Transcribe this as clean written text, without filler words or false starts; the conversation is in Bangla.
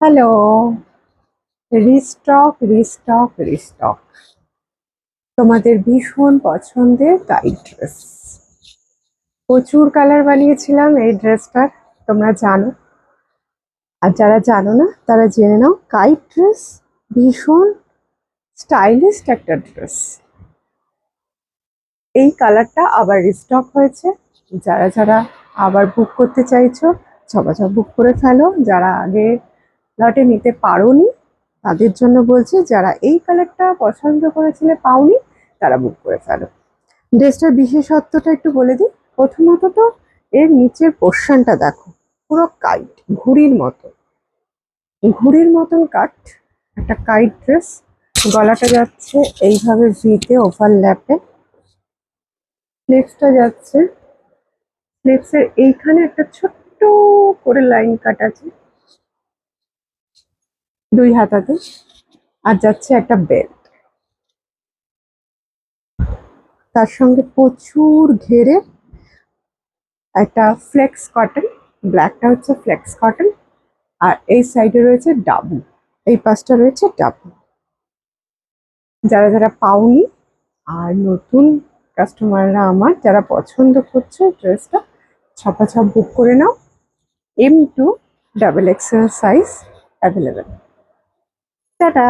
হ্যালো। রিস্টক রিস্টক রিস্টক তোমাদের ভীষণ পছন্দের গাইড ড্রেস। প্রচুর কালার বানিয়েছিলাম এই ড্রেসটার, তোমরা জানো। আর যারা জানো না তারা জেনে নাও, গাইড ড্রেস ভীষণ স্টাইলিশ একটা ড্রেস। এই কালারটা আবার রিস্টক হয়েছে। যারা যারা আবার বুক করতে চাইছো ঝপাঝপ বুক করে ফেলো। যারা আগে লটে নিতে পারোনি তাদের জন্য বলছি, যারা এই কালারটা পছন্দ করেছিলে পাওনি তারা বুক করে ফেলো। ড্রেসটার বিশেষত্বটা একটু বলে দিই। প্রথমত তো এর নিচের পোর্শনটা দেখো, পুরো কাইট, ঘুড়ির মতো, ঘুড়ির মতন কাট, একটা কাইট ড্রেস। গলাটা যাচ্ছে এইভাবে ভিতে ওভারল্যাপে, স্লিভসটা যাচ্ছে, স্লিভসের এইখানে একটা ছোট্ট করে লাইন কাট আছে দুই হাতাতে, আর যাচ্ছে একটা বেল্ট। তার সঙ্গে প্রচুর ঘেরে একটা ফ্লেক্স কটন, ব্ল্যাকটা হচ্ছে ফ্লেক্স কটন, আর এই সাইডে রয়েছে ডাবু, এই পাশটা রয়েছে ডাবু। যারা যারা পাওনি আর নতুন কাস্টমাররা আমার যারা পছন্দ করছে ড্রেসটা, ছপাছপ বুক করে নাও। M2 XXL size available. Tata.